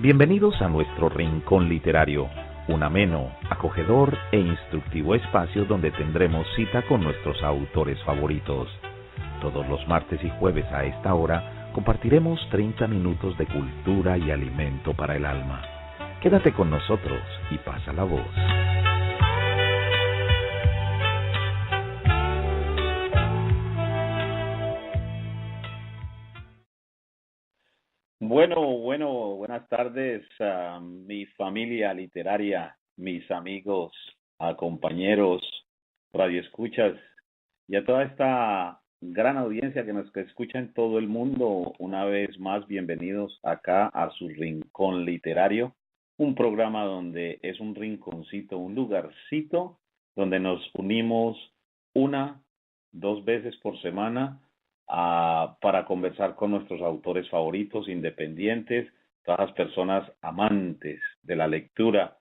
Bienvenidos a nuestro Rincón Literario, un ameno, acogedor e instructivo espacio donde tendremos cita con nuestros autores favoritos. Todos los martes y jueves a esta hora compartiremos 30 minutos de cultura y alimento para el alma. Quédate con nosotros y pasa la voz. Buenas tardes a mi familia literaria, mis amigos, a compañeros, radioescuchas y a toda esta gran audiencia que nos escucha en todo el mundo. Una vez más, bienvenidos acá a su Rincón Literario, un programa donde es un rinconcito, un lugarcito donde nos unimos una, dos veces por semana para conversar con nuestros autores favoritos, independientes, todas las personas amantes de la lectura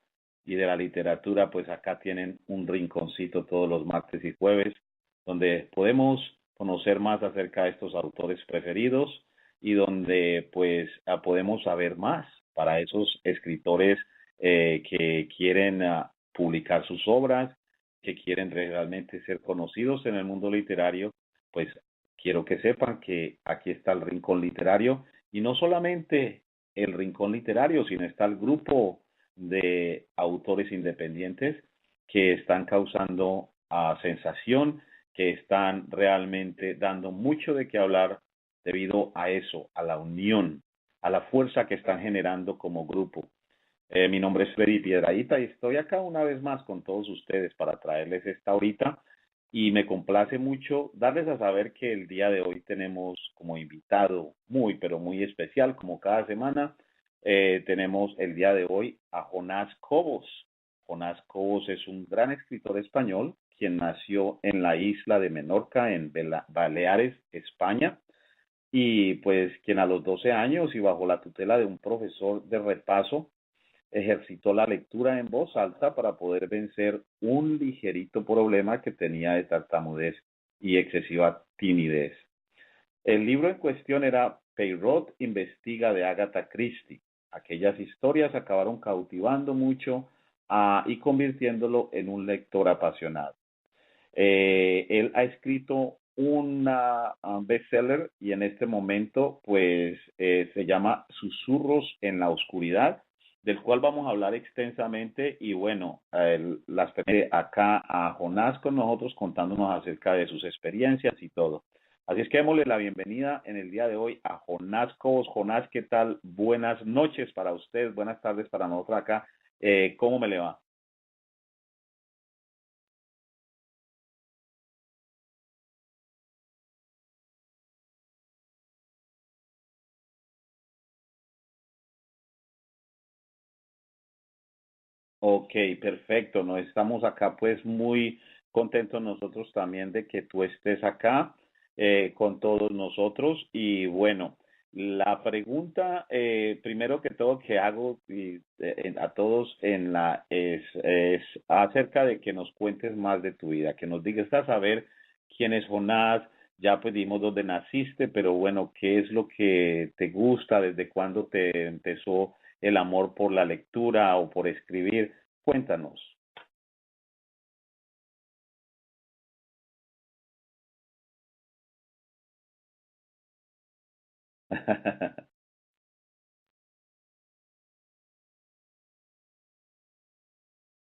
y de la literatura, pues acá tienen un rinconcito todos los martes y jueves, donde podemos conocer más acerca de estos autores preferidos y donde pues podemos saber más para esos escritores que quieren publicar sus obras, que quieren realmente ser conocidos en el mundo literario. Pues quiero que sepan que aquí está el Rincón Literario, y no solamente el Rincón Literario, sino está el grupo de autores independientes que están causando sensación, que están realmente dando mucho de qué hablar debido a eso, a la unión, a la fuerza que están generando como grupo. Mi nombre es Freddy Piedrahita y estoy acá una vez más con todos ustedes para traerles esta horita, y me complace mucho darles a saber que el día de hoy tenemos como invitado muy, pero muy especial, como cada semana. Tenemos el día de hoy a Jonás Cobos. Jonás Cobos es un gran escritor español quien nació en la isla de Menorca, en Baleares, España, y pues quien a los 12 años y bajo la tutela de un profesor de repaso ejercitó la lectura en voz alta para poder vencer un ligerito problema que tenía de tartamudez y excesiva timidez. El libro en cuestión era Poirot investiga, de Agatha Christie. Aquellas historias acabaron cautivando mucho y convirtiéndolo en un lector apasionado. Él ha escrito una bestseller, y en este momento pues se llama Susurros en la Oscuridad, del cual vamos a hablar extensamente. Y bueno, las acá a Jonás con nosotros contándonos acerca de sus experiencias y todo. Así es que démosle la bienvenida en el día de hoy a Jonás Cobos. Jonás, ¿qué tal? Buenas noches para usted, buenas tardes para nosotros acá. ¿Cómo me le va? Ok, perfecto. No estamos acá pues muy contentos nosotros también de que tú estés acá con todos nosotros. Y bueno, la pregunta primero que todo que hago a todos es acerca de que nos cuentes más de tu vida, que nos digas a saber quién es Jonás. Ya pues dimos dónde naciste, pero bueno, ¿qué es lo que te gusta? ¿Desde cuándo te empezó el amor por la lectura o por escribir? Cuéntanos.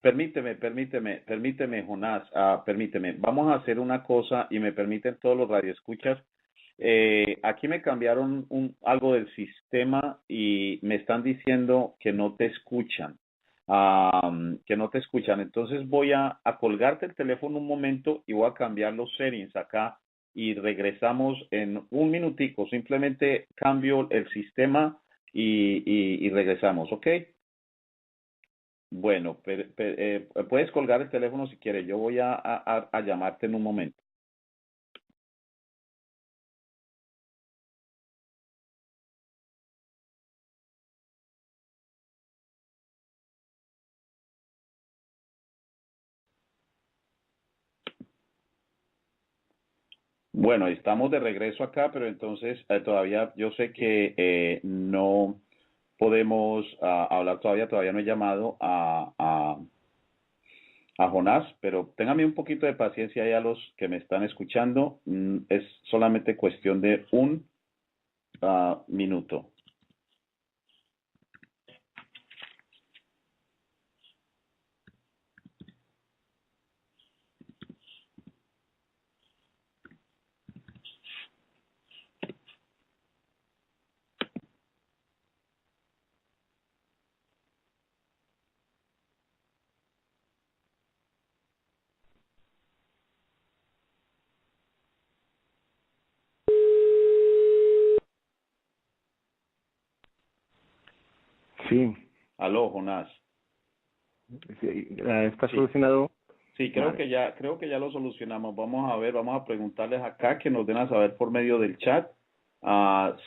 Permíteme, Jonás, permíteme. Vamos a hacer una cosa, y me permiten todos los radioescuchas. Aquí me cambiaron algo del sistema y me están diciendo que no te escuchan, que no te escuchan. Entonces voy a colgarte el teléfono un momento y voy a cambiar los settings acá, y regresamos en un minutico. Simplemente cambio el sistema y regresamos, ¿ok? Bueno, puedes colgar el teléfono si quieres. Yo voy a llamarte en un momento. Bueno, estamos de regreso acá, pero entonces todavía yo sé que no. podemos hablar todavía. Todavía no he llamado a Jonás, pero téngame un poquito de paciencia ahí a los que me están escuchando. Es solamente cuestión de un minuto. Sí, Aló, Jonás. sí, ¿está Sí, solucionado? sí, Vale. creo que ya lo solucionamos. Vamos a ver, vamos a preguntarles acá que nos den a saber por medio del chat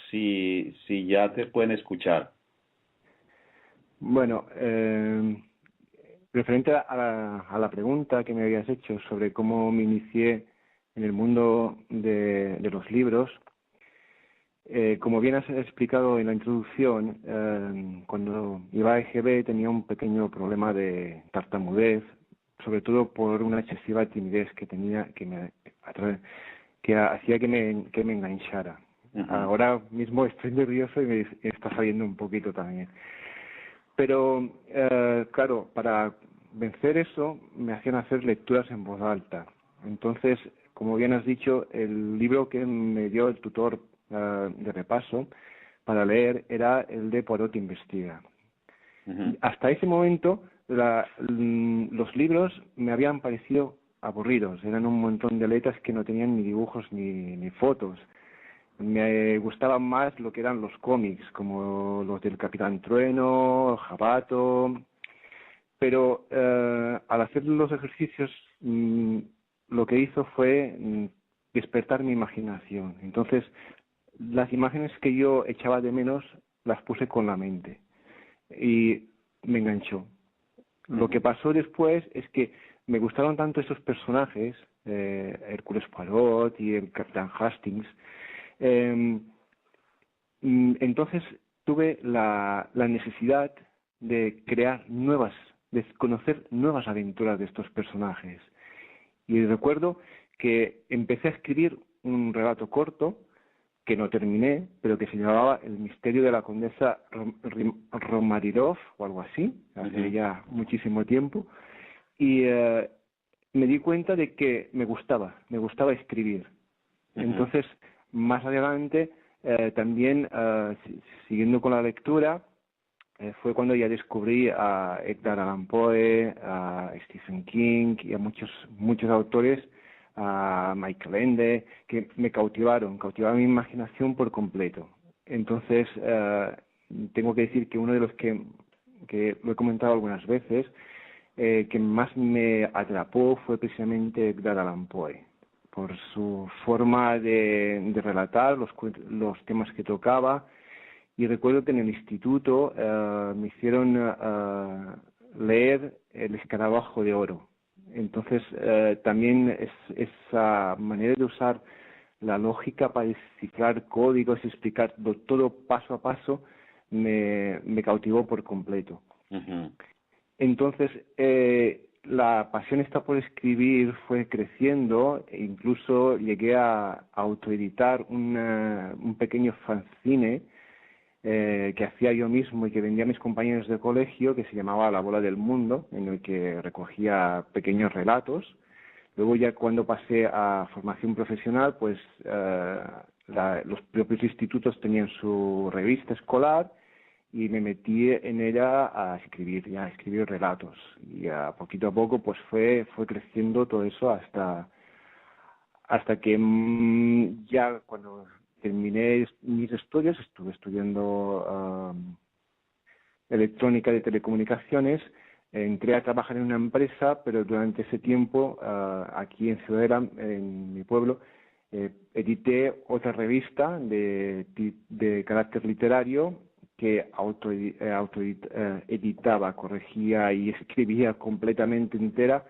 si ya te pueden escuchar. Bueno, referente a la pregunta que me habías hecho sobre cómo me inicié en el mundo de los libros, como bien has explicado en la introducción, cuando iba a EGB tenía un pequeño problema de tartamudez, sobre todo por una excesiva timidez que tenía que hacía que me enganchara. Ujú, Ahora mismo estoy nervioso y me está saliendo un poquito también. Pero, claro, para vencer eso me hacían hacer lecturas en voz alta. Entonces, como bien has dicho, el libro que me dio el tutor de repaso para leer era el de Poirot Investiga. ujú, Hasta ese momento, los libros me habían parecido aburridos. Eran un montón de letras que no tenían ni dibujos ni fotos. Me gustaban más lo que eran los cómics, como los del Capitán Trueno, Jabato, pero al hacer los ejercicios lo que hizo fue despertar mi imaginación. Entonces, las imágenes que yo echaba de menos las puse con la mente y me enganchó. Lo que ujú, pasó después es que me gustaron tanto esos personajes, Hércules Poirot y el Capitán Hastings, eh, entonces tuve la necesidad de crear de conocer nuevas aventuras de estos personajes. Y recuerdo que empecé a escribir un relato corto que no terminé, pero que se llamaba El misterio de la condesa Romarilov o algo así, hace ujú, ya muchísimo tiempo, y me di cuenta de que me gustaba escribir. ujú, Entonces, más adelante, también siguiendo con la lectura, fue cuando ya descubrí a Edgar Allan Poe, a Stephen King y a muchos autores, a Michael Ende, que me cautivaron mi imaginación por completo. Entonces, tengo que decir que uno de los que lo he comentado algunas veces, que más me atrapó fue precisamente Edgar Allan Poe, por su forma de relatar los temas que tocaba. Y recuerdo que en el instituto me hicieron leer El escarabajo de oro. Entonces, también esa manera de usar la lógica para descifrar códigos y explicar todo paso a paso me cautivó por completo. ujú. Entonces, la pasión esta por escribir fue creciendo e incluso llegué a autoeditar un pequeño fanzine que hacía yo mismo y que vendía a mis compañeros de colegio, que se llamaba La Bola del Mundo, en el que recogía pequeños relatos. Luego ya cuando pasé a formación profesional, pues los propios institutos tenían su revista escolar y me metí en ella a escribir relatos. Y poquito a poco pues fue creciendo todo eso hasta que ya cuando terminé mis estudios, estuve estudiando electrónica de telecomunicaciones, entré a trabajar en una empresa, pero durante ese tiempo, aquí en Ciudadela, en mi pueblo, edité otra revista de carácter literario que editaba, corregía y escribía completamente entera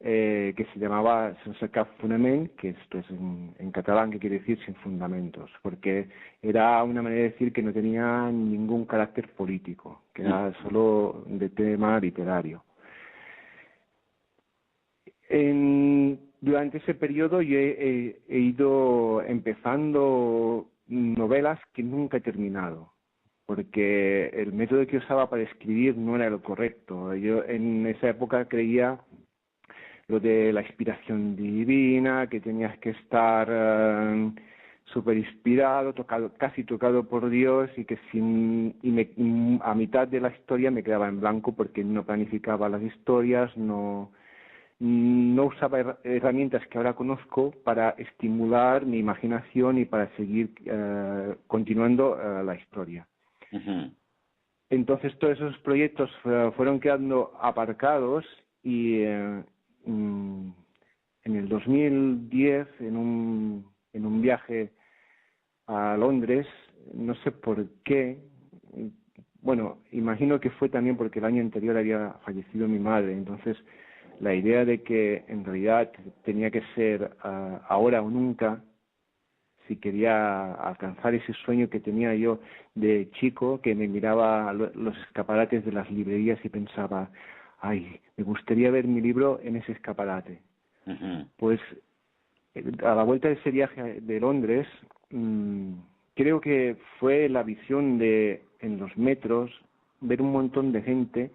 que se llamaba Sense cap fonament, que esto es en catalán, que quiere decir sin fundamentos, porque era una manera de decir que no tenía ningún carácter político, que era solo de tema literario. Durante ese periodo yo he ido empezando novelas que nunca he terminado, porque el método que usaba para escribir no era lo correcto. Yo en esa época creía lo de la inspiración divina, que tenías que estar súper inspirado, casi tocado por Dios, y que a mitad de la historia me quedaba en blanco porque no planificaba las historias, no usaba herramientas que ahora conozco para estimular mi imaginación y para seguir continuando la historia. Uh-huh. Entonces todos esos proyectos fueron quedando aparcados y en el 2010, en un viaje a Londres, no sé por qué, bueno, imagino que fue también porque el año anterior había fallecido mi madre, entonces la idea de que en realidad tenía que ser ahora o nunca, si quería alcanzar ese sueño que tenía yo de chico, que me miraba los escaparates de las librerías y pensaba, ay, me gustaría ver mi libro en ese escaparate. Uh-huh. Pues a la vuelta de ese viaje de Londres, creo que fue la visión de, en los metros, ver un montón de gente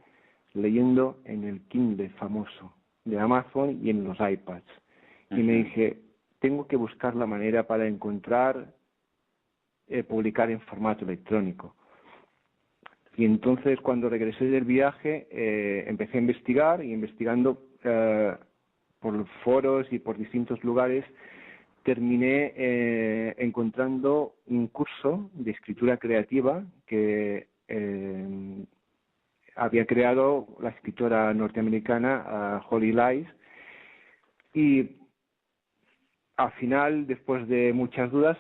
leyendo en el Kindle famoso de Amazon y en los iPads. Uh-huh. Y me dije, tengo que buscar la manera para encontrar, publicar en formato electrónico. Y entonces cuando regresé del viaje empecé a investigar, y investigando por foros y por distintos lugares terminé encontrando un curso de escritura creativa que había creado la escritora norteamericana Holly Lice, y al final, después de muchas dudas,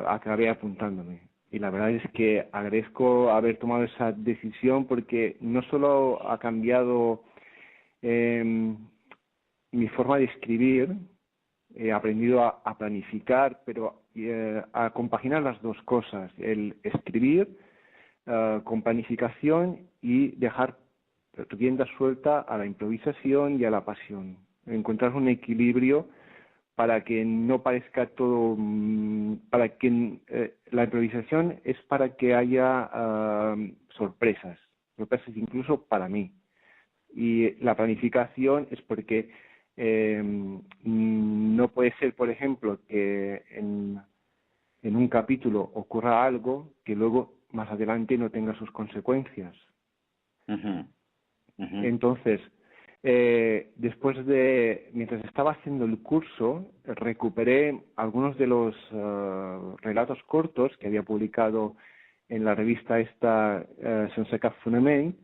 acabé apuntándome. Y la verdad es que agradezco haber tomado esa decisión, porque no solo ha cambiado mi forma de escribir, he aprendido a planificar, pero a compaginar las dos cosas, el escribir con planificación y dejar rienda suelta a la improvisación y a la pasión. Encontrar un equilibrio para que no parezca todo, para que la improvisación es para que haya sorpresas incluso para mí. Y la planificación es porque no puede ser, por ejemplo, que en un capítulo ocurra algo que luego más adelante no tenga sus consecuencias. Uh-huh. Uh-huh. Entonces, mientras estaba haciendo el curso, recuperé algunos de los relatos cortos que había publicado en la revista esta Sense cap fonament,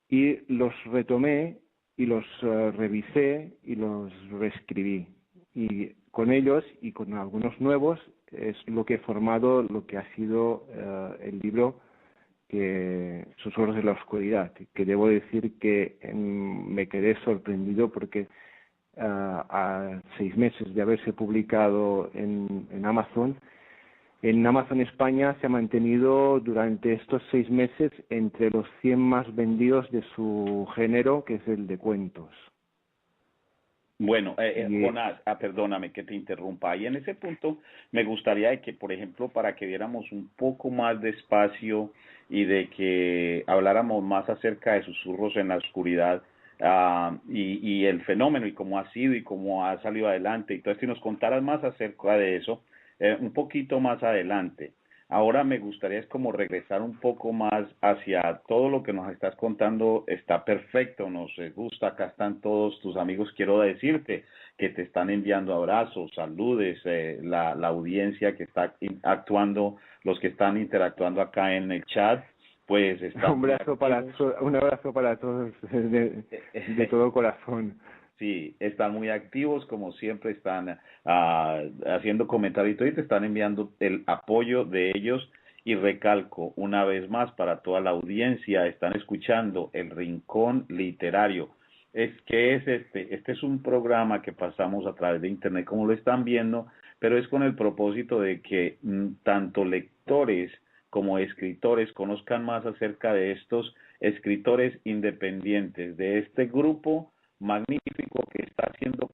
y los retomé y los revisé y los reescribí. Y con ellos y con algunos nuevos es lo que he formado lo que ha sido el libro que Susurros de la Oscuridad, que debo decir que me quedé sorprendido porque a 6 meses de haberse publicado en Amazon España se ha mantenido durante estos 6 meses entre los 100 más vendidos de su género, que es el de cuentos. Bueno, Jonás, perdóname que te interrumpa. Y en ese punto me gustaría que, por ejemplo, para que viéramos un poco más de espacio y de que habláramos más acerca de Susurros en la Oscuridad y el fenómeno y cómo ha sido y cómo ha salido adelante. Entonces, si nos contaras más acerca de eso, un poquito más adelante. Ahora me gustaría es como regresar un poco más hacia todo lo que nos estás contando. Está perfecto, nos gusta, acá están todos tus amigos. Quiero decirte que te están enviando abrazos, saludes, la audiencia que está actuando, los que están interactuando acá en el chat, pues está un abrazo para todos de todo corazón. Sí, están muy activos, como siempre están haciendo comentarios y te están enviando el apoyo de ellos. Y recalco una vez más para toda la audiencia, están escuchando El Rincón Literario. Este es un programa que pasamos a través de internet, como lo están viendo, pero es con el propósito de que tanto lectores como escritores conozcan más acerca de estos escritores independientes, de este grupo magnífico que está haciendo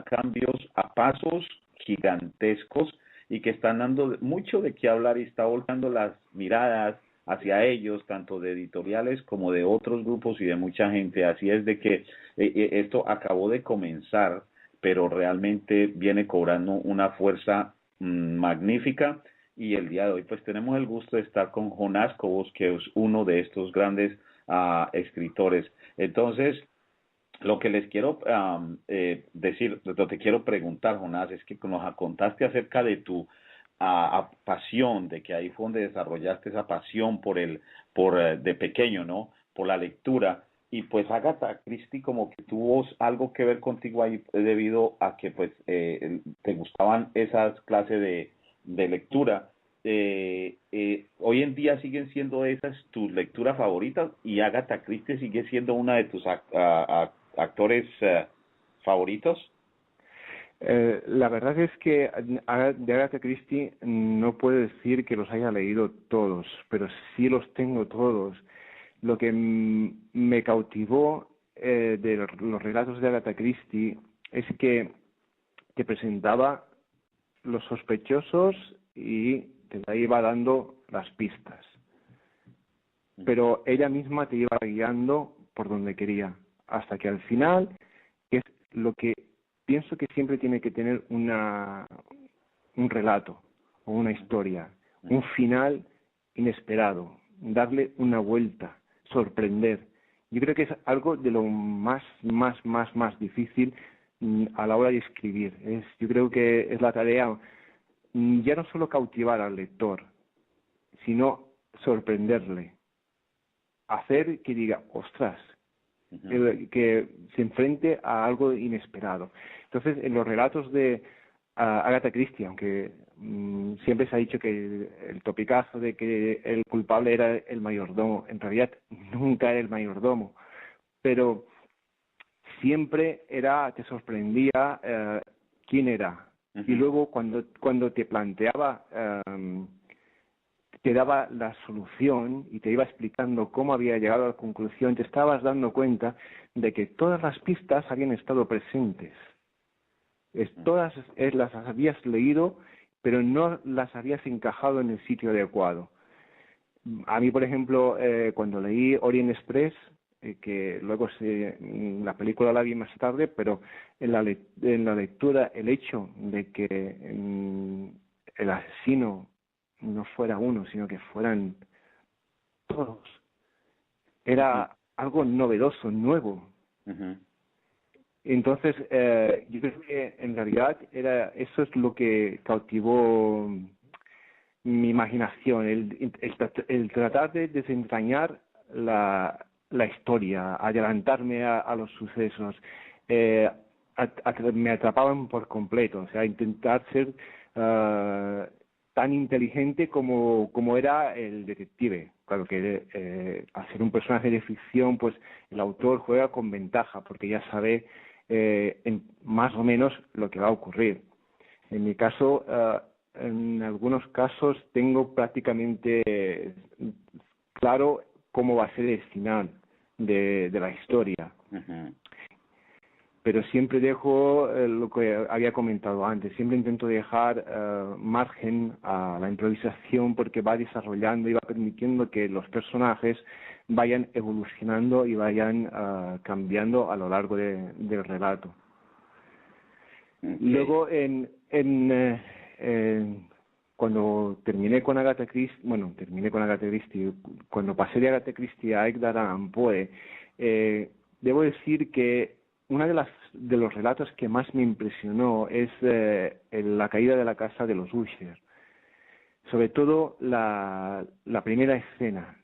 cambios a pasos gigantescos y que están dando mucho de qué hablar y está volcando las miradas hacia ellos, tanto de editoriales como de otros grupos y de mucha gente. Así es de que esto acabó de comenzar, pero realmente viene cobrando una fuerza magnífica. Y el día de hoy pues tenemos el gusto de estar con Jonás Cobos, que es uno de estos grandes escritores. Entonces, lo que les quiero decir, lo que te quiero preguntar, Jonás, es que nos contaste acerca de tu pasión, de que ahí fue donde desarrollaste esa pasión de pequeño, ¿no? Por la lectura. Y pues Agatha Christie como que tuvo algo que ver contigo ahí debido a que pues te gustaban esas clases de lectura. Hoy en día siguen siendo esas tus lecturas favoritas y Agatha Christie sigue siendo una de tus actores favoritos. La verdad es que de Agatha Christie no puedo decir que los haya leído todos, pero sí los tengo todos. Lo que me cautivó de los relatos de Agatha Christie es que te presentaba los sospechosos y te iba dando las pistas. Pero ella misma te iba guiando por donde quería, hasta que al final, que es lo que pienso que siempre tiene que tener un relato o una historia, un final inesperado, darle una vuelta, sorprender. Yo creo que es algo de lo más difícil a la hora de escribir. Yo creo que es la tarea ya no solo cautivar al lector, sino sorprenderle, hacer que diga, ostras, que se enfrente a algo inesperado. Entonces, en los relatos de Agatha Christie, aunque siempre se ha dicho que el topicazo de que el culpable era el mayordomo, en realidad nunca era el mayordomo, pero siempre te sorprendía quién era. Y luego cuando te planteaba, te daba la solución y te iba explicando cómo había llegado a la conclusión, te estabas dando cuenta de que todas las pistas habían estado presentes. Todas las habías leído, pero no las habías encajado en el sitio adecuado. A mí, por ejemplo, cuando leí Orient Express, que luego la película la vi más tarde, pero en la lectura, el hecho de que el asesino no fuera uno, sino que fueran todos, era algo novedoso, nuevo. Entonces, yo creo que en realidad eso es lo que cautivó mi imaginación, el tratar de desentrañar la historia, adelantarme a los sucesos. Me atrapaban por completo, o sea, intentar ser tan inteligente como era el detective. Claro que al ser un personaje de ficción, pues el autor juega con ventaja, porque ya sabe más o menos lo que va a ocurrir. En mi caso, en algunos casos tengo prácticamente claro cómo va a ser el final de la historia. Pero siempre dejo lo que había comentado antes, siempre intento dejar margen a la improvisación, porque va desarrollando y va permitiendo que los personajes vayan evolucionando y vayan cambiando a lo largo del relato. Luego, cuando terminé con Agatha Christie, cuando pasé de Agatha Christie a Edgar Allan Poe, debo decir que uno de los relatos que más me impresionó es La caída de la casa de los Usher. Sobre todo la primera escena,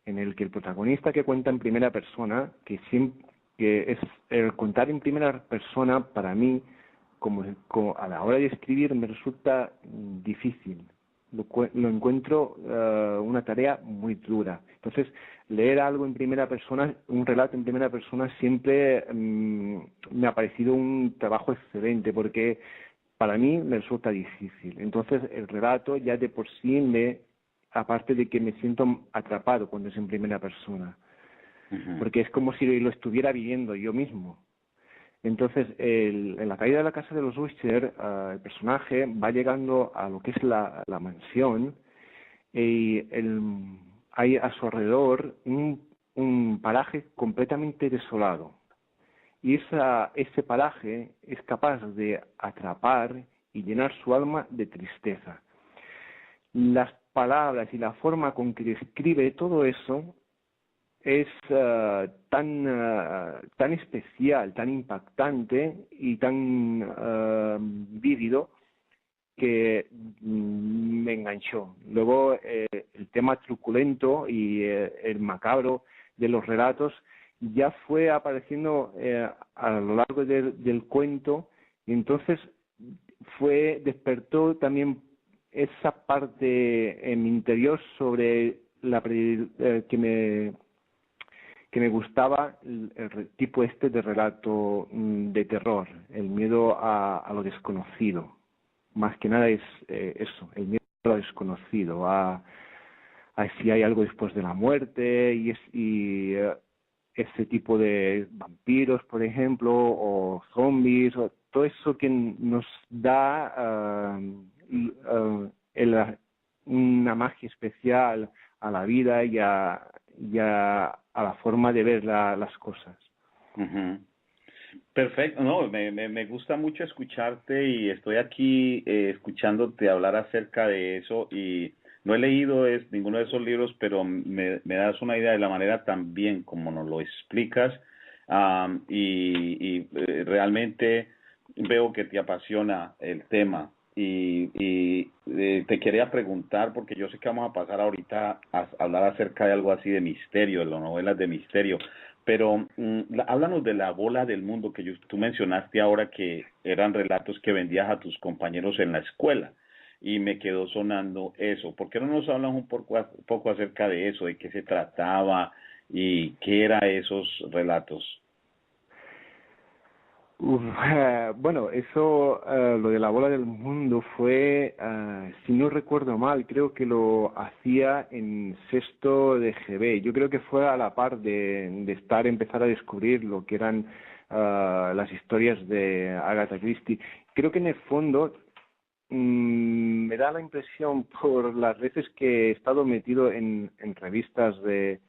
en el que el protagonista, que cuenta en primera persona, que es el contar en primera persona, para mí, como a la hora de escribir, me resulta difícil. lo encuentro una tarea muy dura. Entonces, leer algo en primera persona, un relato en primera persona, siempre me ha parecido un trabajo excelente, porque para mí me resulta difícil. Entonces, el relato ya de por sí aparte de que me siento atrapado cuando es en primera persona, porque es como si lo estuviera viviendo yo mismo. Entonces, en la caída de la casa de los Usher, el personaje va llegando a lo que es la mansión y hay a su alrededor un paraje completamente desolado. Y ese paraje es capaz de atrapar y llenar su alma de tristeza. Las palabras y la forma con que describe todo eso es tan especial, tan impactante y tan vívido que me enganchó. Luego el tema truculento y el macabro de los relatos ya fue apareciendo a lo largo del cuento, y entonces despertó también esa parte en mi interior sobre que me gustaba el tipo este de relato de terror, el miedo a lo desconocido. Más que nada es eso, el miedo a lo desconocido, a si hay algo después de la muerte y ese tipo de vampiros, por ejemplo, o zombies, o todo eso que nos da una magia especial a la vida y a la forma de ver las cosas. Perfecto, no, me gusta mucho escucharte y estoy aquí escuchándote hablar acerca de eso y no he leído ninguno de esos libros, pero me das una idea de la manera tan bien como nos lo explicas y realmente veo que te apasiona el tema y te quería preguntar, porque yo sé que vamos a pasar ahorita a hablar acerca de algo así de misterio, de las novelas de misterio, pero háblanos de La Bola del Mundo, que tú mencionaste ahora que eran relatos que vendías a tus compañeros en la escuela, y me quedó sonando eso. ¿Por qué no nos hablas un poco acerca de eso, de qué se trataba y qué eran esos relatos? Bueno, eso, lo de La Bola del Mundo fue, si no recuerdo mal, creo que lo hacía en sexto de GB. Yo creo que fue a la par de empezar a descubrir lo que eran las historias de Agatha Christie. Creo que en el fondo me da la impresión, por las veces que he estado metido en revistas de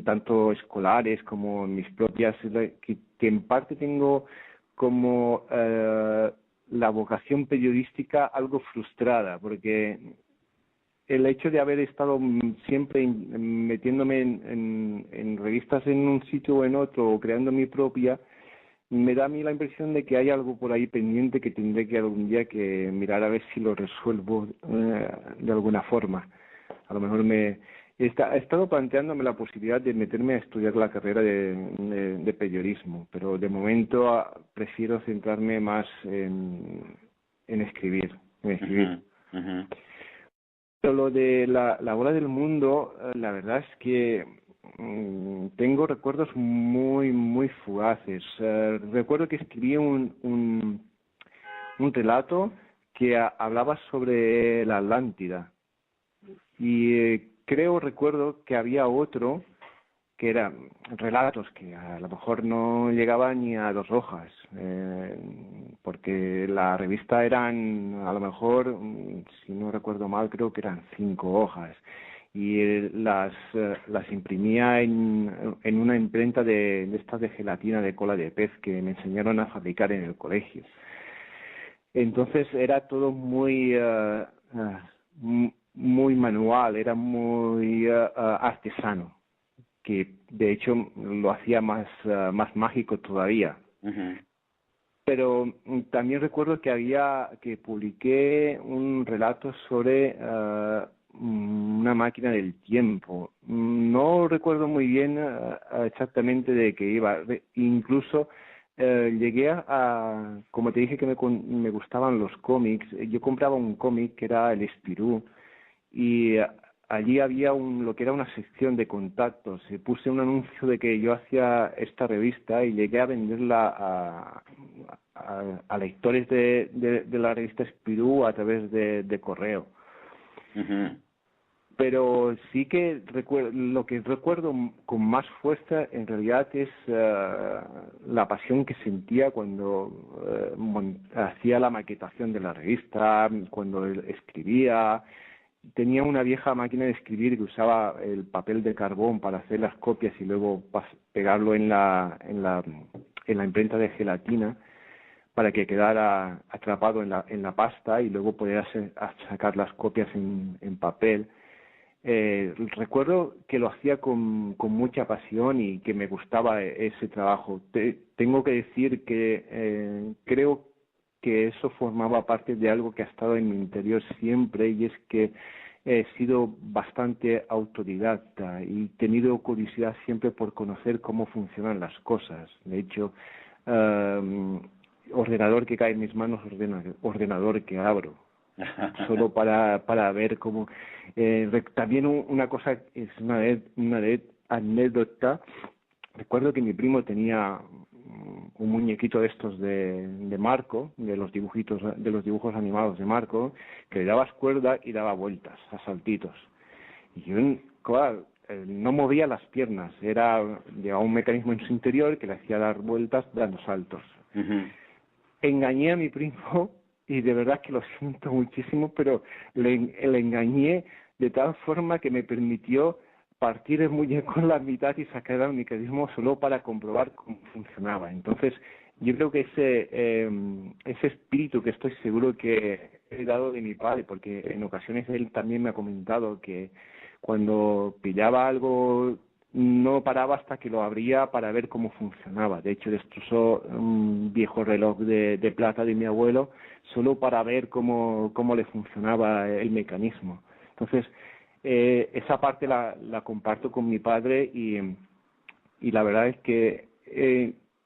tanto escolares como mis propias, que en parte tengo como la vocación periodística algo frustrada, porque el hecho de haber estado siempre metiéndome en revistas en un sitio o en otro, o creando mi propia, me da a mí la impresión de que hay algo por ahí pendiente que tendré que algún día que mirar a ver si lo resuelvo de alguna forma. A lo mejor he estado planteándome la posibilidad de meterme a estudiar la carrera de periodismo, pero de momento prefiero centrarme más en escribir. Pero lo de la Bola del Mundo, la verdad es que tengo recuerdos muy, muy fugaces. Recuerdo que escribí un relato que hablaba sobre la Atlántida. Y recuerdo que había otro que eran relatos que a lo mejor no llegaban ni a 2 hojas, porque la revista eran, a lo mejor, si no recuerdo mal, creo que eran 5 hojas, y las imprimía en una imprenta de estas de gelatina de cola de pez que me enseñaron a fabricar en el colegio. Entonces era todo muy muy manual, era muy artesano, que de hecho lo hacía más mágico todavía. Pero también recuerdo que publiqué un relato sobre una máquina del tiempo. No recuerdo muy bien exactamente de qué iba. Incluso Llegué como te dije que me gustaban los cómics, yo compraba un cómic que era el Spirou y allí había lo que era una sección de contactos. Y puse un anuncio de que yo hacía esta revista y llegué a venderla a lectores de la revista Spirou a través de correo. Ujú. Pero sí que lo que recuerdo con más fuerza en realidad es la pasión que sentía cuando hacía la maquetación de la revista, cuando escribía. Tenía una vieja máquina de escribir que usaba el papel de carbón para hacer las copias y luego pegarlo en la imprenta de gelatina para que quedara atrapado en la pasta y luego poder sacar las copias en papel. Recuerdo que lo hacía con mucha pasión y que me gustaba ese trabajo. Tengo que decir que creo que eso formaba parte de algo que ha estado en mi interior siempre, y es que he sido bastante autodidacta y he tenido curiosidad siempre por conocer cómo funcionan las cosas. De hecho, ordenador que cae en mis manos, ordenador que abro. Solo para ver cómo también una cosa es una anécdota. Recuerdo que mi primo tenía un muñequito de estos de Marco, de los dibujos animados de Marco, que le dabas cuerda y daba vueltas a saltitos, y yo claro, no movía las piernas, llevaba un mecanismo en su interior que le hacía dar vueltas dando saltos. Ujú. Engañé a mi primo y de verdad que lo siento muchísimo, pero le engañé de tal forma que me permitió partir el muñeco en la mitad y sacar el mecanismo solo para comprobar cómo funcionaba. Entonces, yo creo que ese espíritu que estoy seguro que he dado de mi padre, porque en ocasiones él también me ha comentado que cuando pillaba algo no paraba hasta que lo abría para ver cómo funcionaba. De hecho, destrozó un viejo reloj de plata de mi abuelo solo para ver cómo le funcionaba el mecanismo. Entonces, esa parte la comparto con mi padre y la verdad es que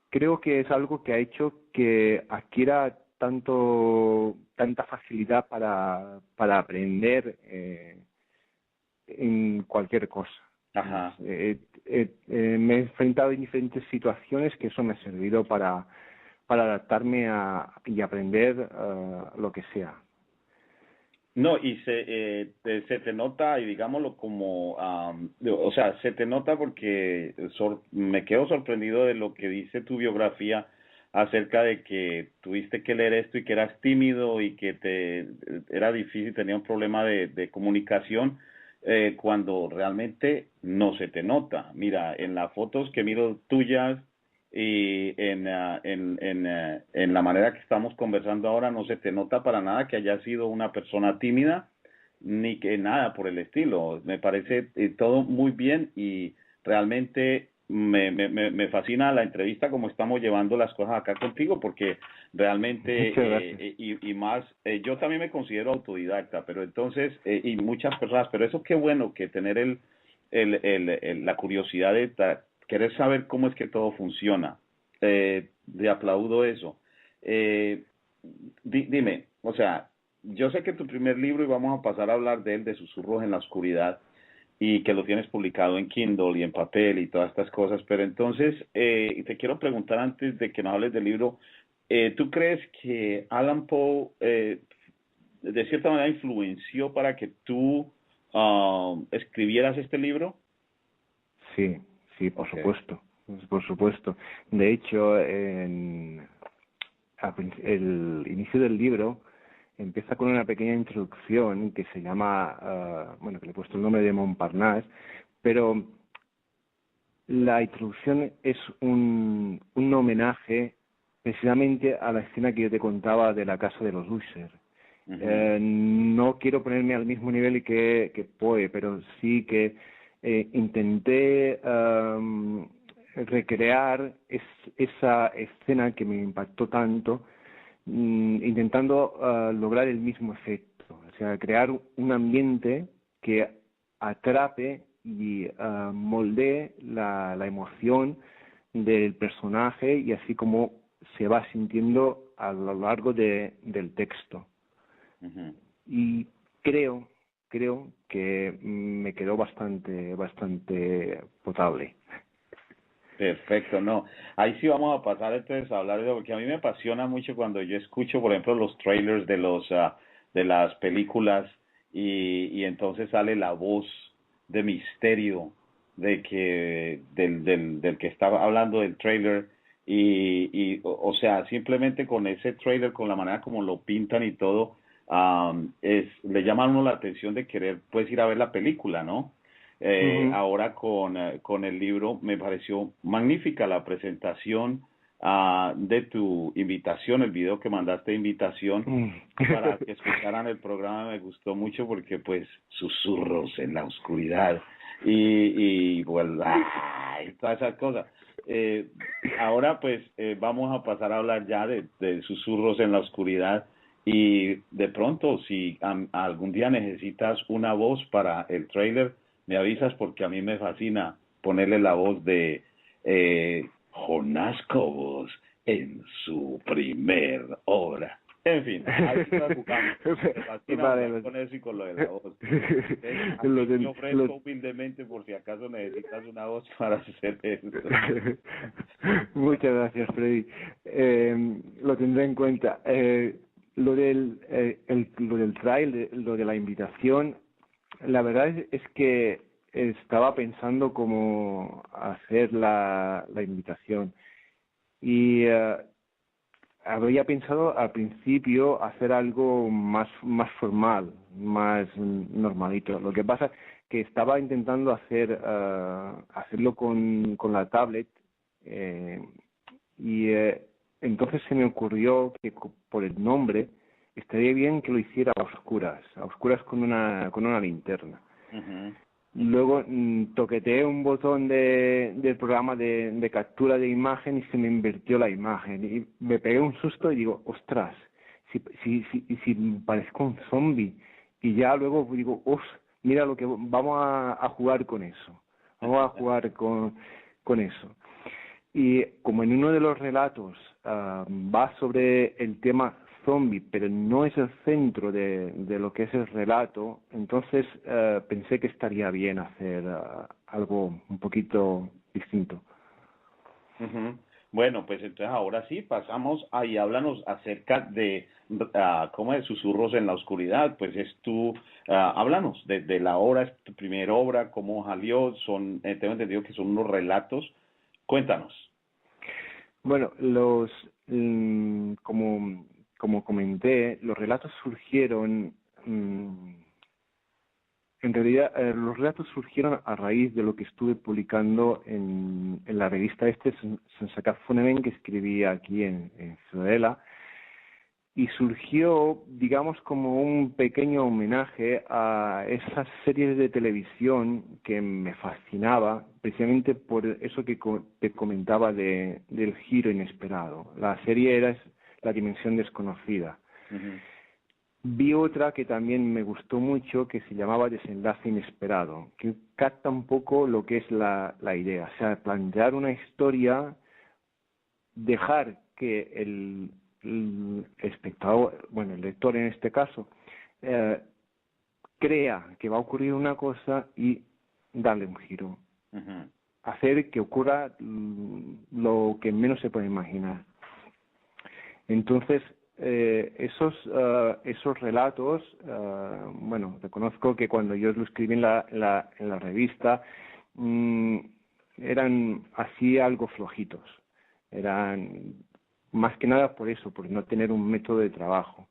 creo que es algo que ha hecho que adquiera tanta facilidad para aprender en cualquier cosa. Ajá. Me he enfrentado en diferentes situaciones que eso me ha servido para adaptarme y aprender lo que sea. No, y se te nota, y digámoslo como, o sea, se te nota porque me quedo sorprendido de lo que dice tu biografía acerca de que tuviste que leer esto y que eras tímido y que era difícil, tenía un problema de comunicación, cuando realmente no se te nota. Mira, en las fotos que miro tuyas y en la manera que estamos conversando ahora, no se te nota para nada que hayas sido una persona tímida ni que nada por el estilo. Me parece todo muy bien y realmente me fascina la entrevista como estamos llevando las cosas acá contigo, porque realmente y más, yo también me considero autodidacta, pero entonces y muchas personas, pero eso qué bueno que tener la curiosidad de querer saber cómo es que todo funciona. Le aplaudo eso. Dime, o sea, yo sé que tu primer libro, y vamos a pasar a hablar de él, de Susurros en la Oscuridad, y que lo tienes publicado en Kindle y en papel y todas estas cosas, pero entonces te quiero preguntar antes de que nos hables del libro, ¿tú crees que Allan Poe de cierta manera influenció para que tú escribieras este libro? Sí, por supuesto, por supuesto. De hecho, el inicio del libro empieza con una pequeña introducción que se llama, que le he puesto el nombre de Montparnasse, pero la introducción es un homenaje precisamente a la escena que yo te contaba de la casa de los Usher. Uh-huh. No quiero ponerme al mismo nivel que Poe, pero sí que intenté recrear esa escena que me impactó tanto, intentando lograr el mismo efecto, o sea, crear un ambiente que atrape y moldee la emoción del personaje y así como se va sintiendo a lo largo del texto. Ujú. Y creo que me quedó bastante potable. Perfecto, no. Ahí sí vamos a pasar entonces a hablar de eso, porque a mí me apasiona mucho cuando yo escucho, por ejemplo, los trailers de de las películas y entonces sale la voz de misterio del que estaba hablando del trailer o sea, simplemente con ese trailer, con la manera como lo pintan y todo, le llama a uno la atención de querer pues ir a ver la película, ¿no? Ujú. Ahora con el libro me pareció magnífica la presentación de tu invitación, el video que mandaste de invitación Mm. para que escucharan el programa. Me gustó mucho porque pues susurros en la oscuridad y bueno, y todas esas cosas. Eh, Ahora pues vamos a pasar a hablar ya de susurros en la oscuridad y de pronto si algún día necesitas una voz para el trailer, me avisas porque a mí me fascina ponerle la voz de Jonás Cobos en su primer obra. En fin, ahí nos jugamos. Me fascina Vale, jugar con eso y con lo de la voz. lo Aquí me ten- ofrezco lo- humildemente por si acaso necesitas una voz para hacer esto. Muchas gracias, Freddy. Lo tendré en cuenta. Lo del trial, lo de la invitación, la verdad es que estaba pensando cómo hacer la invitación y había pensado al principio hacer algo más formal, más normalito. Lo que pasa es que estaba intentando hacerlo con la tablet eh, y entonces se me ocurrió que por el nombre estaría bien que lo hiciera a oscuras con una linterna. Ujú. Luego toqueteé un botón del programa de captura de imagen y se me invirtió la imagen. Y me pegué un susto y digo, ostras, si parezco un zombie. Y ya luego digo, mira lo que vamos a jugar con eso. Vamos a jugar con eso. Y como en uno de los relatos va sobre el tema zombie, pero no es el centro de lo que es el relato, entonces pensé que estaría bien hacer algo un poquito distinto. Ujú. Bueno, pues entonces ahora sí pasamos ahí, háblanos acerca de cómo es Susurros en la Oscuridad, pues es háblanos de la obra, es tu primera obra, cómo salió, tengo entendido que son unos relatos, cuéntanos. Bueno, como comenté, los relatos surgieron en realidad, los relatos surgieron a raíz de lo que estuve publicando en la revista Sensacat Funemen, que escribía aquí en Ciudadela, y surgió, digamos, como un pequeño homenaje a esas series de televisión que me fascinaba, precisamente por eso que te comentaba del giro inesperado. La serie era La Dimensión Desconocida. Ujú. Vi otra que también me gustó mucho, que se llamaba Desenlace Inesperado, que capta un poco lo que es la idea, o sea, plantear una historia, dejar que el espectador, bueno, el lector en este caso, eh, crea que va a ocurrir una cosa y darle un giro, Ujú. hacer que ocurra lo que menos se puede imaginar. Entonces, esos relatos, bueno, reconozco que cuando yo lo escribí en la revista, mm, eran así algo flojitos. Eran más que nada por eso, por no tener un método de trabajo.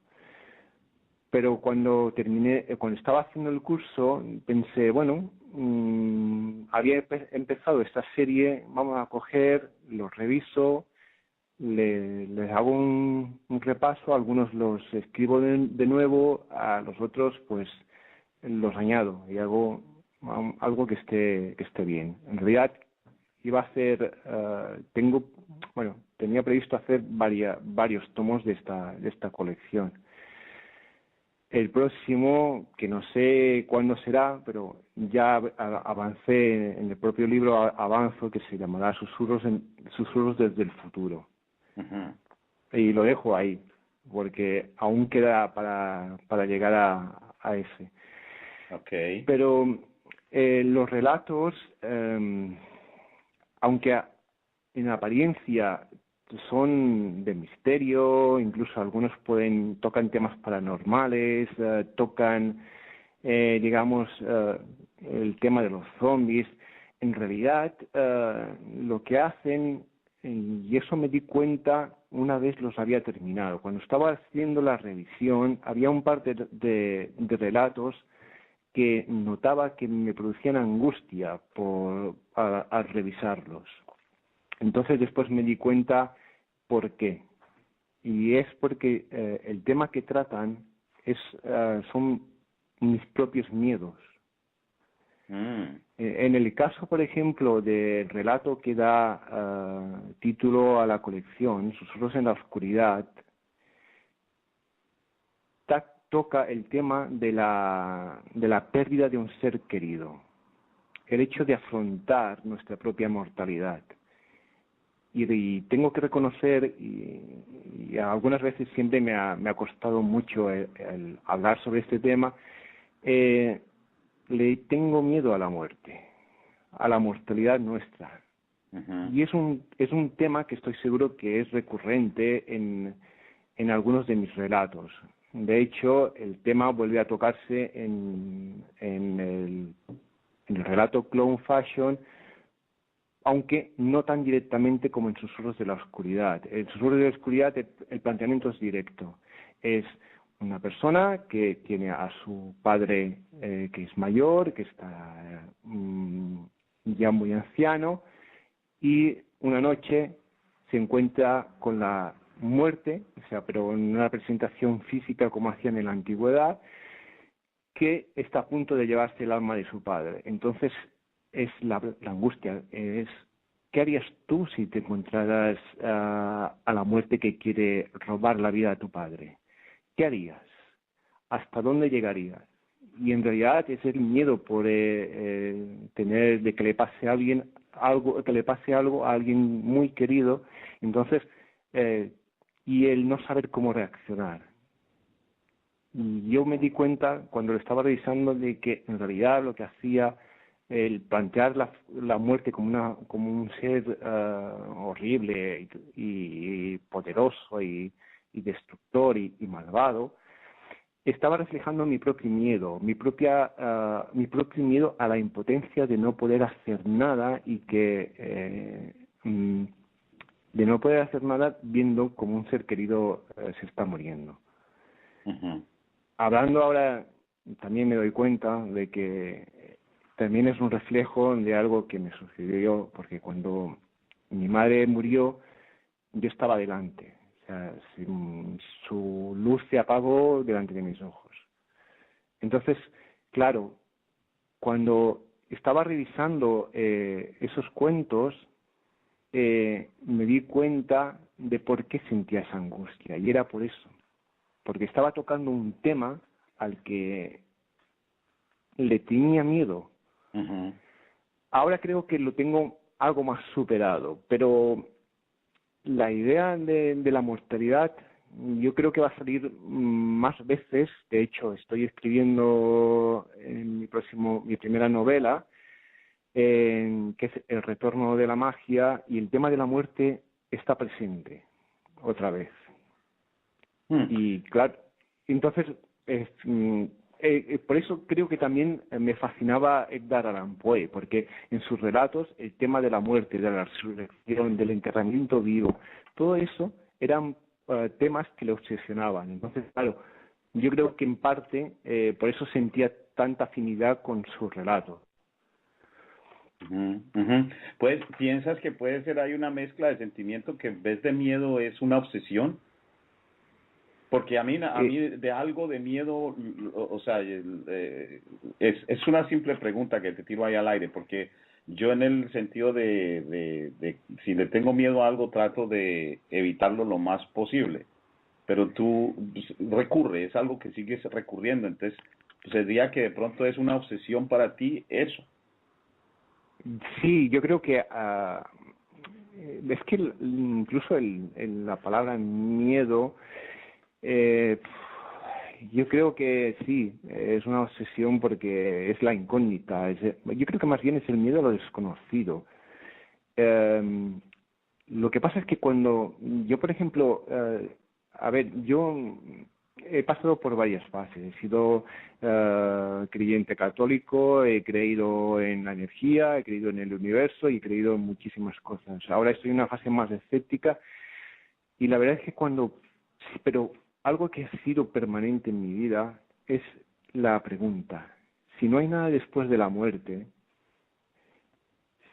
Pero cuando estaba haciendo el curso, pensé, bueno, había empezado esta serie, vamos a coger, los reviso, les hago un repaso, algunos los escribo de nuevo, a los otros pues los añado y hago algo que esté bien. En realidad iba a hacer, tenía previsto hacer varios tomos de esta colección. el próximo, que no sé cuándo será, pero ya avancé en el propio libro, avanzo, que se llamará Susurros desde el futuro. Ujú. Y lo dejo ahí, porque aún queda para llegar a ese. Okay. Pero los relatos, aunque en apariencia son de misterio, incluso algunos tocan temas paranormales, tocan, digamos, el tema de los zombies. En realidad, lo que hacen, y eso me di cuenta una vez los había terminado, cuando estaba haciendo la revisión, había un par de relatos que notaba que me producían angustia al revisarlos. Entonces después me di cuenta por qué. Y es porque el tema que tratan son mis propios miedos. Mm. En el caso, por ejemplo, del relato que da título a la colección, Susurros en la oscuridad, toca el tema de la pérdida de un ser querido, el hecho de afrontar nuestra propia mortalidad. Y tengo que reconocer, y algunas veces siempre me ha costado mucho el hablar sobre este tema, le tengo miedo a la muerte, a la mortalidad nuestra. Ujú. Y es un tema que estoy seguro que es recurrente en algunos de mis relatos. De hecho, el tema vuelve a tocarse en el relato Clone Fashion, aunque no tan directamente como en Susurros de la Oscuridad. En Susurros de la Oscuridad el planteamiento es directo. Es una persona que tiene a su padre que es mayor, que está ya muy anciano, y una noche se encuentra con la muerte, o sea, pero en una presentación física como hacían en la antigüedad, que está a punto de llevarse el alma de su padre. Entonces es la angustia, es ¿qué harías tú si te encontraras a la muerte que quiere robar la vida a tu padre? ¿Qué harías? ¿Hasta dónde llegarías? Y en realidad es el miedo por tener de que le pase a alguien algo, que le pase algo a alguien muy querido, entonces y el no saber cómo reaccionar. Y yo me di cuenta cuando lo estaba revisando de que en realidad lo que hacía el plantear la muerte como un ser horrible y poderoso y destructor y malvado, estaba reflejando mi propio miedo, mi propio miedo a la impotencia de no poder hacer nada y de no poder hacer nada viendo como un ser querido se está muriendo. Ujú. Hablando ahora, también me doy cuenta de que también es un reflejo de algo que me sucedió, porque cuando mi madre murió, yo estaba delante. O sea, su luz se apagó delante de mis ojos. Entonces, claro, cuando estaba revisando esos cuentos, me di cuenta de por qué sentía esa angustia, y era por eso, porque estaba tocando un tema al que le tenía miedo. Ujú. Ahora creo que lo tengo algo más superado, pero la idea de la mortalidad yo creo que va a salir más veces. De hecho, estoy escribiendo en mi primera novela, que es El retorno de la magia, y el tema de la muerte está presente otra vez. Mm. Y claro, entonces, por eso creo que también me fascinaba Edgar Allan Poe, porque en sus relatos el tema de la muerte, de la resurrección, del enterramiento vivo, todo eso eran temas que le obsesionaban. Entonces, claro, yo creo que en parte por eso sentía tanta afinidad con sus relatos. Ujú, ujú. Pues, ¿piensas que puede ser ahí una mezcla de sentimiento que en vez de miedo es una obsesión? Porque a mí Eh, de algo de miedo, o sea, es una simple pregunta que te tiro ahí al aire, porque yo en el sentido de si le tengo miedo a algo, trato de evitarlo lo más posible. pero tú pues, recurres, es algo que sigues recurriendo, entonces pues, sería que de pronto es una obsesión para ti eso. Sí, yo creo que es que incluso la palabra miedo, eh, yo creo que sí, es una obsesión porque es la incógnita. Yo creo que más bien es el miedo a lo desconocido. Eh, lo que pasa es que cuando yo, por ejemplo, a ver, yo he pasado por varias fases. He sido creyente católico, he creído en la energía, he creído en el universo y he creído en muchísimas cosas. Ahora estoy en una fase más escéptica y la verdad es que sí, pero algo que ha sido permanente en mi vida es la pregunta. Si no hay nada después de la muerte,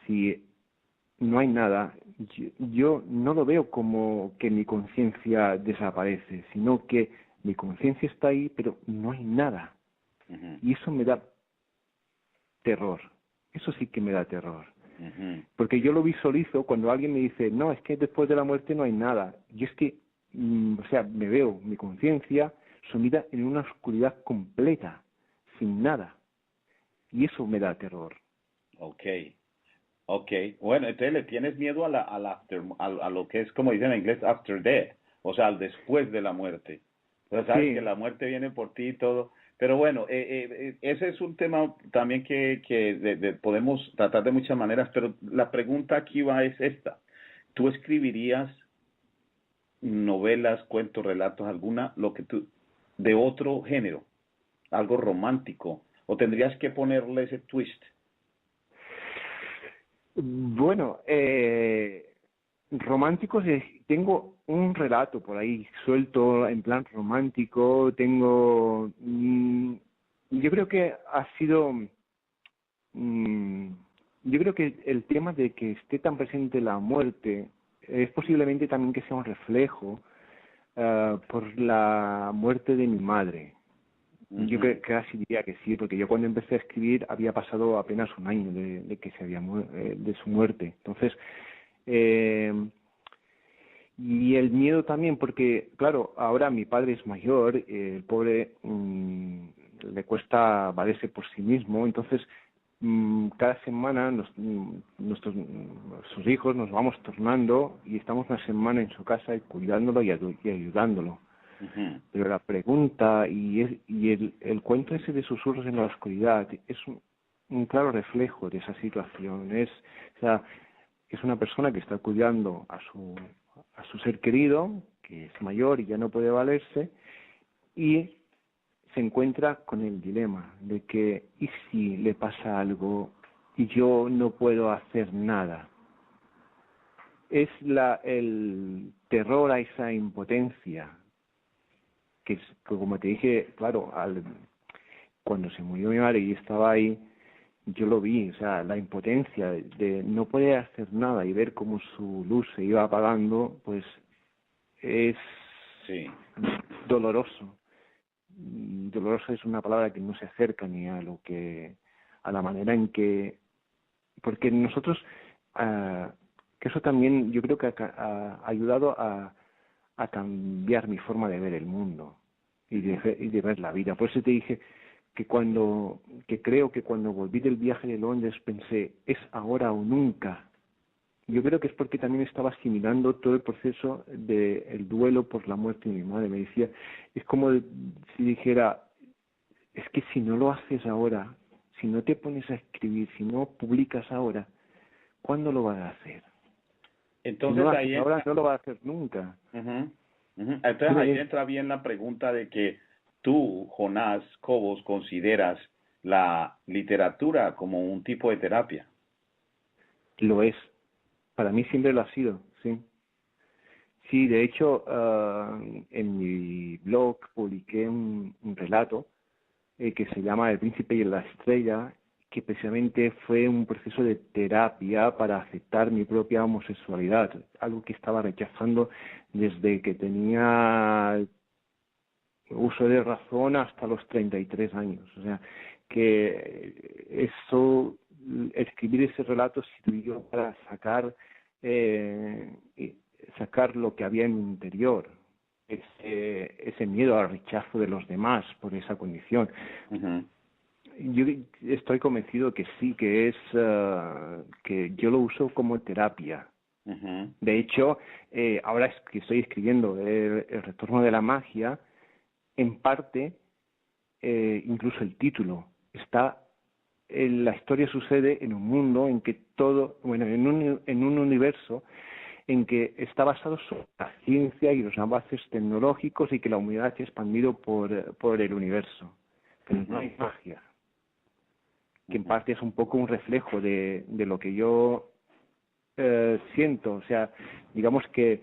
si no hay nada, yo no lo veo como que mi conciencia desaparece, sino que mi conciencia está ahí, pero no hay nada. Ujú, Y eso me da terror. Eso sí que me da terror. ujú. Porque yo lo visualizo cuando alguien me dice, no, es que después de la muerte no hay nada. Yo es que, o sea, me veo mi conciencia sumida en una oscuridad completa, sin nada. Y eso me da terror. Okay, okay. Bueno, entonces le tienes miedo a lo que es, como dicen en inglés, after death, o sea, al después de la muerte. Pero sabes que Sí, la muerte viene por ti y todo. Pero bueno, ese es un tema también que podemos tratar de muchas maneras, pero la pregunta aquí va es esta. ¿Tú escribirías novelas, cuentos, relatos, alguna, de otro género, algo romántico, o tendrías que ponerle ese twist? bueno, románticos, tengo un relato por ahí suelto en plan romántico, yo creo que ha sido, mm, yo creo que el tema de que esté tan presente la muerte es posiblemente también que sea un reflejo por la muerte de mi madre. Yo Ujú, casi diría que sí, porque yo cuando empecé a escribir había pasado apenas un año de que de su muerte. Entonces, eh, y el miedo también, porque claro, ahora mi padre es mayor, el pobre le cuesta valerse por sí mismo, entonces cada semana sus hijos nos vamos tornando y estamos una semana en su casa cuidándolo y ayudándolo. ujú. Pero la pregunta y el cuento ese de susurros en la oscuridad es un claro reflejo de esa situación. O sea, es una persona que está cuidando a su ser querido, que es mayor y ya no puede valerse, y se encuentra con el dilema de que, ¿y si le pasa algo y yo no puedo hacer nada? Es el terror a esa impotencia, que como te dije, claro, cuando se murió mi madre y estaba ahí, yo lo vi, o sea, la impotencia de no poder hacer nada y ver cómo su luz se iba apagando, pues es Sí. doloroso. Doloroso es una palabra que no se acerca ni a la manera en que, porque nosotros, que eso también yo creo que ha ayudado a cambiar mi forma de ver el mundo Ujú. y de ver la vida. Por eso te dije que creo que cuando volví del viaje de Londres pensé, es ahora o nunca. Yo creo que es porque también estaba asimilando todo el proceso del duelo por la muerte de mi madre. Me decía, es como si dijera, es que si no lo haces ahora, si no te pones a escribir, si no publicas ahora, ¿cuándo lo vas a hacer? Si no lo Entonces haces ahí ahora, entra, no lo vas a hacer nunca. ujú, ujú. Entonces Dime, ahí dime. entra bien la pregunta de que tú, Jonás Cobos, consideras la literatura como un tipo de terapia. Lo es. Para mí siempre lo ha sido, sí. Sí, de hecho, en mi blog publiqué un relato que se llama El Príncipe y la Estrella, que precisamente fue un proceso de terapia para aceptar mi propia homosexualidad, algo que estaba rechazando desde que tenía uso de razón hasta los 33 años. O sea, que escribir ese relato sirvió para sacar lo que había en mi interior. ese miedo al rechazo de los demás por esa condición. Ujú, Yo estoy convencido que sí, que es que yo lo uso como terapia. ujú, De hecho, ahora es que estoy escribiendo el retorno de la magia, en parte, incluso el título está, la historia sucede en un mundo en que todo, bueno, en un universo en que está basado sobre la ciencia y los avances tecnológicos y que la humanidad se ha expandido por el universo. Pero no hay magia, que en ujú, parte es un poco un reflejo de lo que yo siento. O sea, digamos que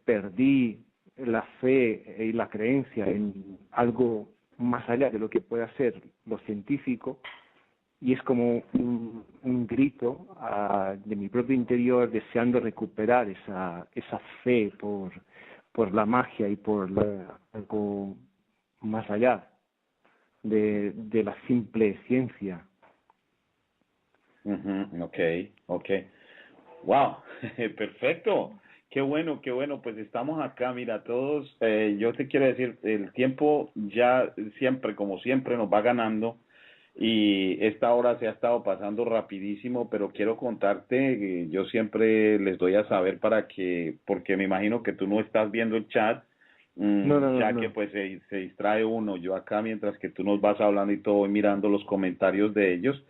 perdí la fe y la creencia en algo más allá de lo que pueda ser lo científico, y es como un grito de mi propio interior deseando recuperar esa fe por la magia y por algo más allá de la simple ciencia. ujú. Okay, okay. Wow, perfecto. Qué bueno, qué bueno. Pues estamos acá, mira, todos, yo te quiero decir, el tiempo ya siempre, como siempre, nos va ganando y esta hora se ha estado pasando rapidísimo, pero quiero contarte, yo siempre les doy a saber para que, porque me imagino que tú no estás viendo el chat, No, no, no, ya que no. pues se distrae uno. Yo acá, mientras que tú nos vas hablando y todo, voy mirando los comentarios de ellos.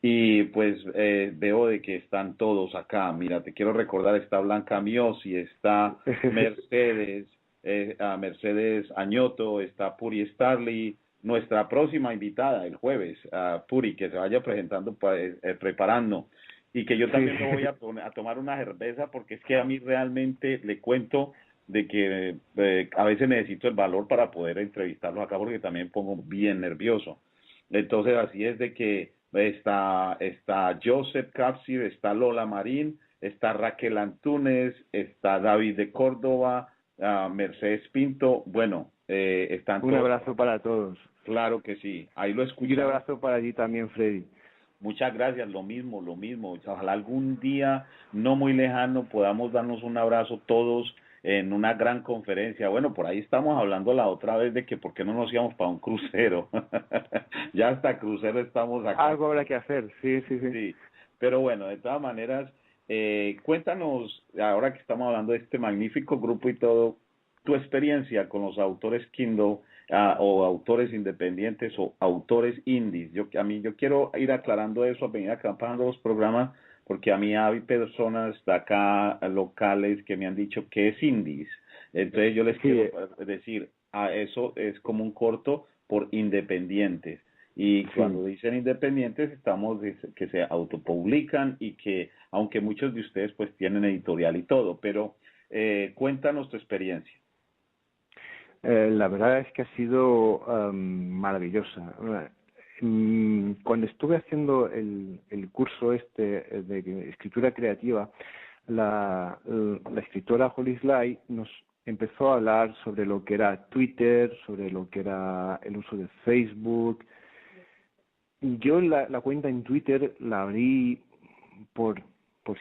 Y pues veo de que están todos acá. Mira, te quiero recordar, está Blanca Miosi, está Mercedes, Mercedes Añoto, está Puri Starley, nuestra próxima invitada el jueves, Puri, que se vaya presentando, preparando. Y que yo Sí. también me voy a tomar una cerveza porque es que a mí realmente le cuento de que a veces necesito el valor para poder entrevistarlos acá porque también pongo bien nervioso. Entonces así es de que está Joseph Capsir, está Lola Marín, está Raquel Antunes, está David de Córdoba, Mercedes Pinto. Bueno, están Un todos. abrazo para todos. Claro que sí, ahí lo Y un escuchamos. abrazo para ti también, Freddy. Muchas gracias, lo mismo, lo mismo. Ojalá algún día no muy lejano podamos darnos un abrazo todos en una gran conferencia. Bueno, por ahí estamos hablando la otra vez de que por qué no nos íbamos para un crucero. Ya hasta crucero estamos acá. Algo habrá que hacer, sí, sí, sí. Sí, pero bueno, de todas maneras, cuéntanos, ahora que estamos hablando de este magnífico grupo y todo, tu experiencia con los autores Kindle, o autores independientes o autores indies. Yo quiero ir aclarando eso, a venir acampando los programas, porque a mí hay personas de acá locales que me han dicho que es indies. Entonces yo les Sí, quiero decir, eso es como un corto por independientes. Y sí. cuando dicen independientes, estamos que se autopublican y que, aunque muchos de ustedes pues tienen editorial y todo, pero cuéntanos tu experiencia. La verdad es que ha sido maravillosa. Cuando estuve haciendo el curso de escritura creativa, la escritora Holly Sly nos empezó a hablar sobre lo que era Twitter, sobre lo que era el uso de Facebook. Yo la cuenta en Twitter la abrí por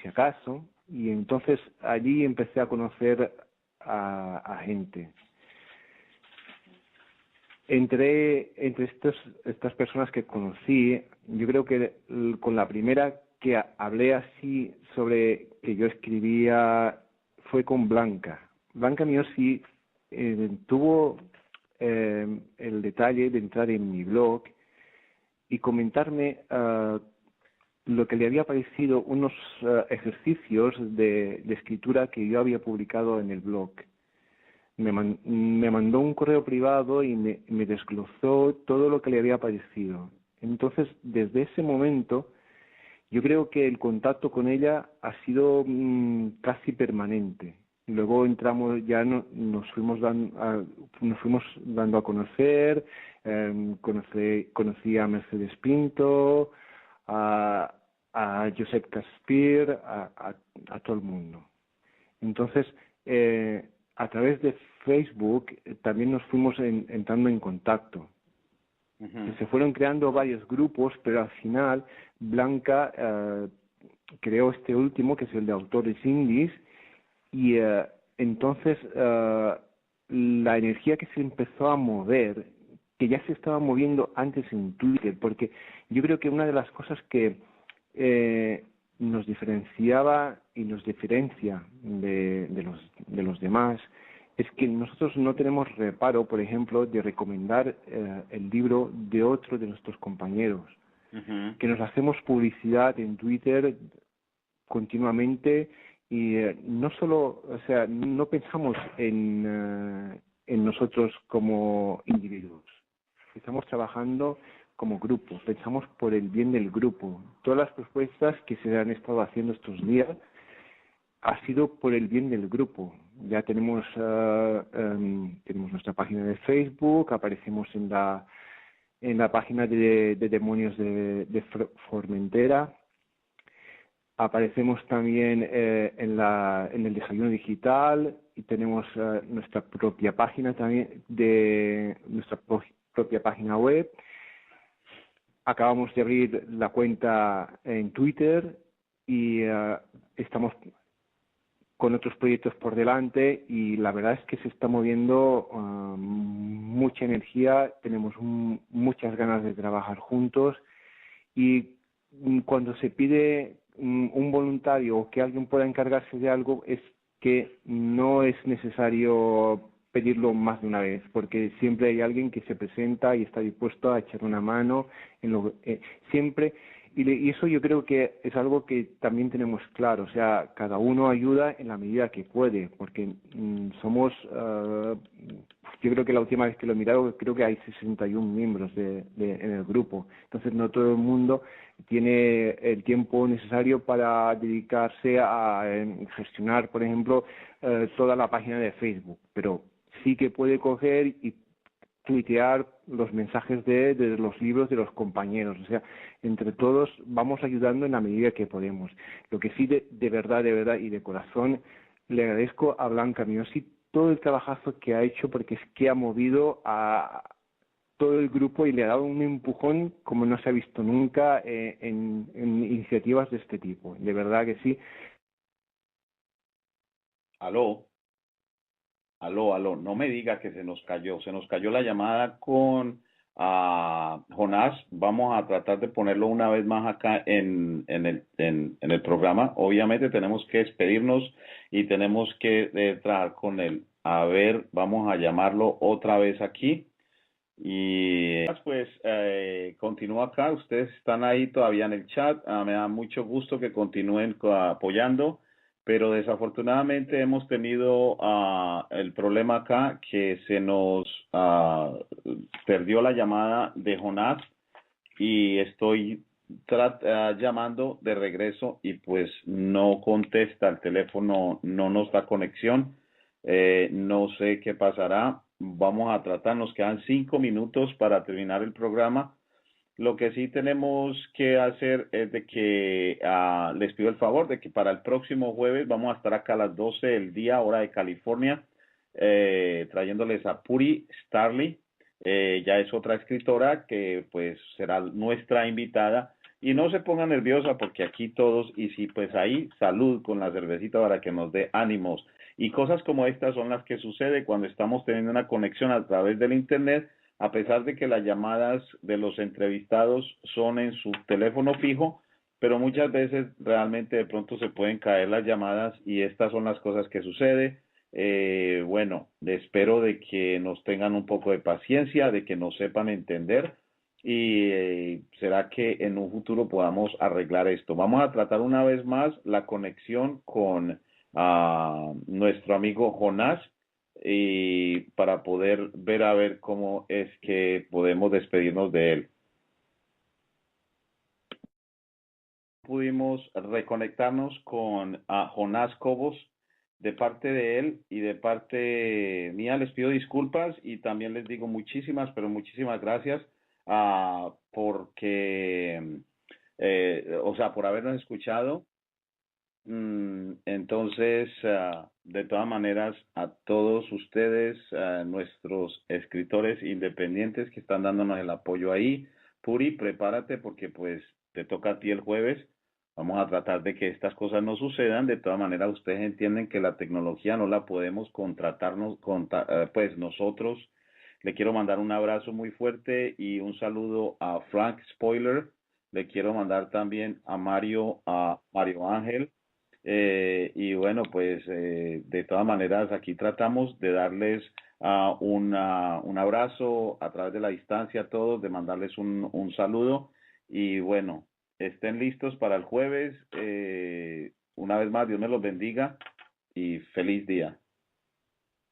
si acaso, y entonces allí empecé a conocer a gente. Entre estas personas que conocí, yo creo que con la primera que hablé así sobre que yo escribía fue con Blanca. Blanca Miosi tuvo el detalle de entrar en mi blog y comentarme lo que le había parecido unos ejercicios de escritura que yo había publicado en el blog. Me mandó un correo privado y me desglosó todo lo que le había parecido. Entonces, desde ese momento, yo creo que el contacto con ella ha sido casi permanente. Luego entramos, ya nos fuimos dando a conocer, conocí a Mercedes Pinto, a Josep Caspir, a todo el mundo. Entonces, a través de Facebook también nos fuimos entrando en contacto. Ujú. Se fueron creando varios grupos, pero al final Blanca creó este último, que es el de autores indies, y entonces la energía que se empezó a mover, que ya se estaba moviendo antes en Twitter, porque yo creo que una de las cosas que nos diferenciaba y nos diferencia de los demás es que nosotros no tenemos reparo, por ejemplo, de recomendar el libro de otro de nuestros compañeros, que nos hacemos publicidad en Twitter continuamente y no solo, o sea, no pensamos en nosotros como individuos. Estamos trabajando como grupo, pensamos por el bien del grupo. Todas las propuestas que se han estado haciendo estos días ha sido por el bien del grupo. Ya tenemos tenemos nuestra página de Facebook, aparecemos en la página de Demonios de Formentera. Aparecemos también en el desayuno digital y tenemos nuestra propia página también, de nuestra propia página web. Acabamos de abrir la cuenta en Twitter y estamos con otros proyectos por delante y la verdad es que se está moviendo mucha energía, tenemos muchas ganas de trabajar juntos y cuando se pide un voluntario o que alguien pueda encargarse de algo es que no es necesario pedirlo más de una vez, porque siempre hay alguien que se presenta y está dispuesto a echar una mano siempre, y eso yo creo que es algo que también tenemos claro, o sea, cada uno ayuda en la medida que puede, porque somos, yo creo que la última vez que lo he mirado, creo que hay 61 miembros en el grupo, entonces no todo el mundo tiene el tiempo necesario para dedicarse a gestionar, por ejemplo, toda la página de Facebook, pero sí que puede coger y tuitear los mensajes de los libros de los compañeros. O sea, entre todos vamos ayudando en la medida que podemos. Lo que sí de verdad y de corazón le agradezco a Blanca Miosi todo el trabajazo que ha hecho, porque es que ha movido a todo el grupo y le ha dado un empujón como no se ha visto nunca en iniciativas de este tipo. De verdad que sí. Aló, aló, no me diga que se nos cayó la llamada con Jonás. Vamos a tratar de ponerlo una vez más acá en el programa. Obviamente tenemos que despedirnos y tenemos que trabajar con él. A ver, vamos a llamarlo otra vez aquí. Y pues continúa acá, ustedes están ahí todavía en el chat, me da mucho gusto que continúen apoyando, pero desafortunadamente hemos tenido el problema acá que se nos perdió la llamada de Jonás y estoy llamando de regreso y pues no contesta el teléfono, no nos da conexión. No sé qué pasará. Vamos a tratar, nos quedan 5 minutos para terminar el programa. Lo que sí tenemos que hacer es de que les pido el favor de que para el próximo jueves vamos a estar acá a las 12 del día, hora de California, trayéndoles a Puri Starley. Ya es otra escritora que pues será nuestra invitada. Y no se ponga nerviosa porque aquí todos, y si pues ahí, salud con la cervecita para que nos dé ánimos. Y cosas como estas son las que sucede cuando estamos teniendo una conexión a través del Internet, a pesar de que las llamadas de los entrevistados son en su teléfono fijo, pero muchas veces realmente de pronto se pueden caer las llamadas y estas son las cosas que sucede. Bueno, espero de que nos tengan un poco de paciencia, de que nos sepan entender y será que en un futuro podamos arreglar esto. Vamos a tratar una vez más la conexión con nuestro amigo Jonás y para poder ver a ver cómo es que podemos despedirnos de él. Pudimos reconectarnos con Jonás Cobos. De parte de él y de parte mía les pido disculpas y también les digo muchísimas, pero muchísimas gracias porque, o sea, por habernos escuchado. Entonces, de todas maneras, a todos ustedes, nuestros escritores independientes que están dándonos el apoyo ahí, Puri, prepárate porque pues te toca a ti el jueves. Vamos a tratar de que estas cosas no sucedan. De todas maneras, ustedes entienden que la tecnología no la podemos pues nosotros. Le quiero mandar un abrazo muy fuerte y un saludo a Frank Spoiler. Le quiero mandar también a Mario Ángel. Y bueno, pues de todas maneras aquí tratamos de darles un abrazo a través de la distancia a todos, de mandarles un saludo y bueno, estén listos para el jueves. Una vez más, Dios me los bendiga y feliz día.